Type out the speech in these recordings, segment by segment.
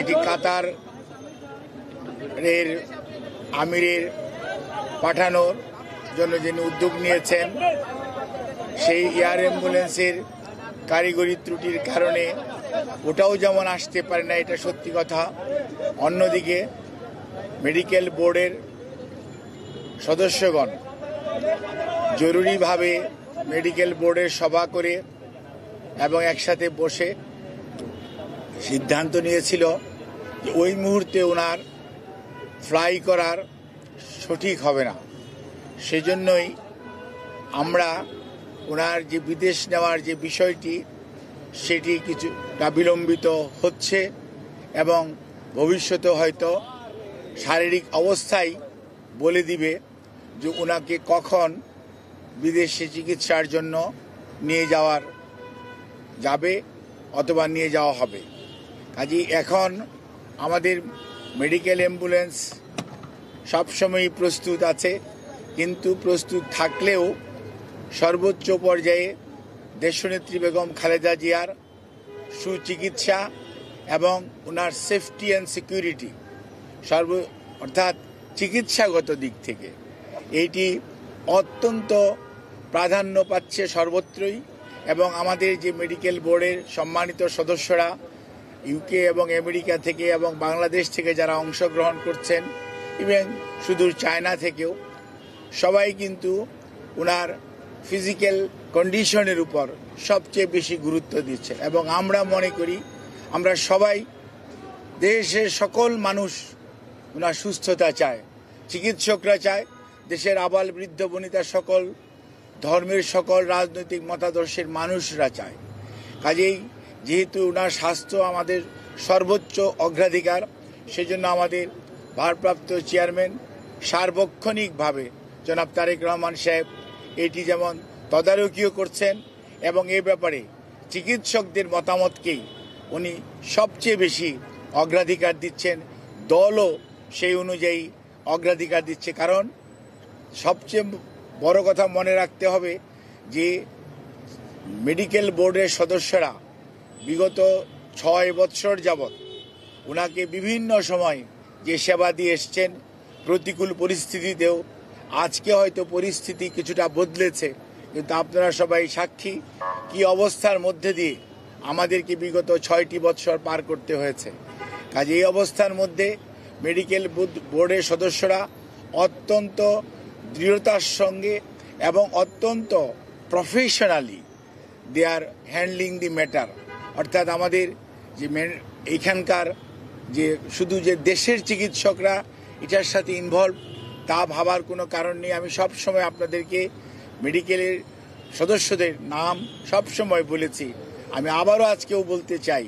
যেটি কাতার এর আমিরের পাঠানোর জন্য যিনি উদ্যোগ নিয়েছেন, সেই এয়ার অ্যাম্বুলেন্সের কারিগরি ত্রুটির কারণে ওটাও যেমন আসতে পারে না, এটা সত্যি কথা। অন্যদিকে মেডিকেল বোর্ডের সদস্যগণ জরুরিভাবে মেডিকেল বোর্ডের সভা করে এবং একসাথে বসে সিদ্ধান্ত নিয়েছিল যে ওই মুহূর্তে ওনার ফ্লাই করার সঠিক হবে না। সেজন্যই আমরা ওনার যে বিদেশ নেওয়ার যে বিষয়টি, সেটি কিছুটা বিলম্বিত হচ্ছে এবং ভবিষ্যতে হয়তো শারীরিক অবস্থাই বলে দিবে যে ওনাকে কখন বিদেশে চিকিৎসার জন্য নিয়ে যাবে অথবা নিয়ে যাওয়া হবে। কাজেই এখন আমাদের মেডিকেল অ্যাম্বুলেন্স সবসময়ই প্রস্তুত আছে, কিন্তু প্রস্তুত থাকলেও সর্বোচ্চ পর্যায়ে দেশনেত্রী বেগম খালেদা জিয়ার সুচিকিৎসা এবং ওনার সেফটি অ্যান্ড সিকিউরিটি অর্থাৎ চিকিৎসাগত দিক থেকে এইটি অত্যন্ত প্রাধান্য পাচ্ছে সর্বত্রই। এবং আমাদের যে মেডিকেল বোর্ডের সম্মানিত সদস্যরা ইউকে এবং আমেরিকা থেকে এবং বাংলাদেশ থেকে যারা অংশগ্রহণ করছেন, ইভেন সুদূর চায়না থেকেও, সবাই কিন্তু ওনার ফিজিক্যাল কন্ডিশনের উপর সবচেয়ে বেশি গুরুত্ব দিচ্ছে। এবং আমরা মনে করি, আমরা সবাই, দেশের সকল মানুষ ওনার সুস্থতা চায়, চিকিৎসকরা চায়, দেশের আবাল বৃদ্ধ বনিতা, সকল ধর্মের, সকল রাজনৈতিক মতাদর্শের মানুষরা চায়। কাজেই যেহেতু ওনার স্বাস্থ্য আমাদের সর্বোচ্চ অগ্রাধিকার, সেজন্য আমাদের ভারপ্রাপ্ত চেয়ারম্যান সার্বক্ষণিকভাবে জনাব তারেক রহমান সাহেব এটি যেমন তদারকিও করছেন এবং এ ব্যাপারে চিকিৎসকদের মতামতকেই উনি সবচেয়ে বেশি অগ্রাধিকার দিচ্ছেন। দলও সেই অনুযায়ী অগ্রাধিকার দিচ্ছে। কারণ সবচেয়ে বড় কথা মনে রাখতে হবে যে মেডিকেল বোর্ডের সদস্যরা বিগত 6 বৎসর যাবৎ ওনাকে বিভিন্ন সময় যে সেবা দিয়ে এসছেন, প্রতিকূল পরিস্থিতিতেও। আজকে হয়তো পরিস্থিতি কিছুটা বদলেছে, কিন্তু আপনারা সবাই সাক্ষী কি অবস্থার মধ্যে দিয়ে আমাদেরকে বিগত 6টি বৎসর পার করতে হয়েছে। কাজে এই অবস্থার মধ্যে মেডিকেল বোর্ডের সদস্যরা অত্যন্ত দৃঢ়তার সঙ্গে এবং অত্যন্ত professionally they are handling the matter. অর্থাৎ আমাদের যে এইখানকার যে শুধু যে দেশের চিকিৎসকরা এটার সাথে ইনভলভ, তা ভাবার কোনো কারণ নেই। আমি সব সময় আপনাদেরকে মেডিকেলের সদস্যদের নাম সব সময় বলেছি, আমি আবারও আজকেও বলতে চাই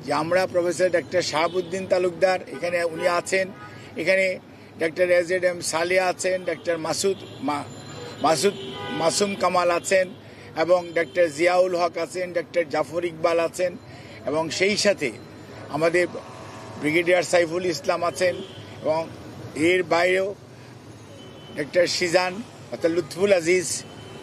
যে আমরা প্রফেসর ডক্টর শাহাবুদ্দিন তালুকদার এখানে উনি আছেন, এখানে ডক্টর এজেড সালেহ আছেন, ডক্টর মাসুম কামাল আছেন এবং ডক্টর জিয়াউল হক আছেন, ডক্টর জাফর ইকবাল আছেন এবং সেই সাথে আমাদের ব্রিগেডিয়ার সাইফুল ইসলাম আছেন এবং এর বাইরেও ডক্টর সিজান অর্থাৎ লুৎফুল আজিজ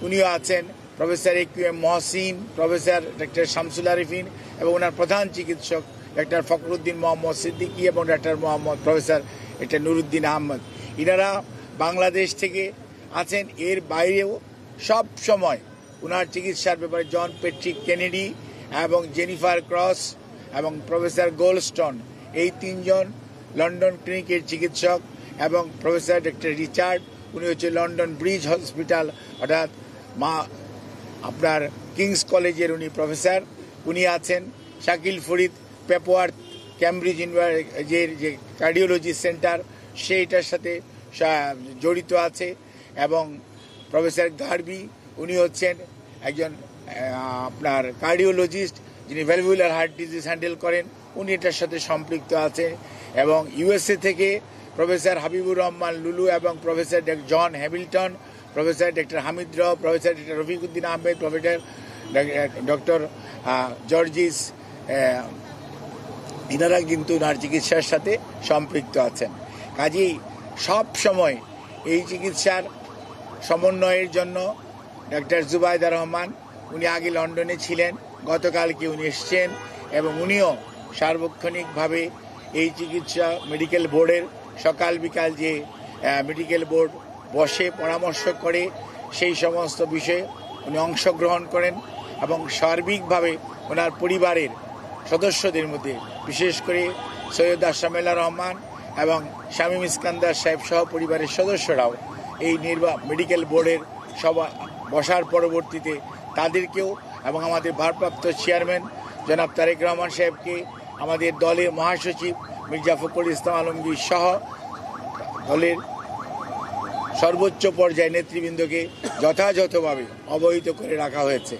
উনিও আছেন, professor AQM Mohsin, professor doctor Shamsul Arefin এবং ওনার প্রধান চিকিৎসক ডক্টর ফখরুদ্দিন মোহাম্মদ সিদ্দিকী এবং doctor professor doctor Nuruddin Ahmed, ইনারা বাংলাদেশ থেকে আছেন। এর বাইরেও সব সময় ওনার চিকিৎসার ব্যাপারে জন প্যাট্রিক কেনেডি এবং জেনিফার ক্রস এবং প্রফেসর গোল্ডস্টোন, এই 3 জন লন্ডন ক্লিনিকের চিকিৎসক, এবং প্রফেসর ডক্টর রিচার্ড, উনি হচ্ছে লন্ডন ব্রিজ হসপিটাল অর্থাৎ আপনার কিংস কলেজের উনি প্রফেসর, উনি আছেন। শাকিল ফরিদ পেপওয়ার্থ ক্যামব্রিজ যে কার্ডিওলজি সেন্টার সেইটার সাথে জড়িত আছে, এবং প্রফেসর গার্বি উনি হচ্ছেন একজন আপনার কার্ডিওলজিস্ট যিনি ভ্যালভুলার হার্ট ডিজিজ হ্যান্ডেল করেন, উনি এটার সাথে সম্পৃক্ত আছেন। এবং ইউএসএ থেকে প্রফেসর হাবিবুর রহমান লুলু এবং professor John Hamilton, professor doctor Hamid Rao, professor doctor Rafiquddin Ahmed, professor doctor Jorjis, এনারা কিন্তু ওনার চিকিৎসার সাথে সম্পৃক্ত আছেন। কাজেই সব সময় এই চিকিৎসার সমন্বয়ের জন্য ডক্টর জুবাইদা রহমান, উনি আগে লন্ডনে ছিলেন, গতকালকে উনি এসছেন এবং উনিও সার্বক্ষণিকভাবে এই চিকিৎসা মেডিকেল বোর্ডের সকাল বিকাল যে মেডিকেল বোর্ড বসে পরামর্শ করে সেই সমস্ত বিষয়ে উনি অংশগ্রহণ করেন এবং সার্বিকভাবে ওনার পরিবারের সদস্যদের মধ্যে বিশেষ করে সৈয়দ আশরাফুল্লাহ রহমান এবং শামীম ইস্কান্দার সাহেব সহ পরিবারের সদস্যরাও এই মেডিকেল বোর্ডের সভা বসার পরবর্তীতে তাদেরকেও এবং আমাদের ভারপ্রাপ্ত চেয়ারম্যান জনাব তারেক রহমান সাহেবকে, আমাদের দলের মহাসচিব মির্জা ফখরুল ইসলাম আলমগীর সহ দলের সর্বোচ্চ পর্যায়ে নেতৃবৃন্দকে যথাযথভাবে অবহিত করে রাখা হয়েছে।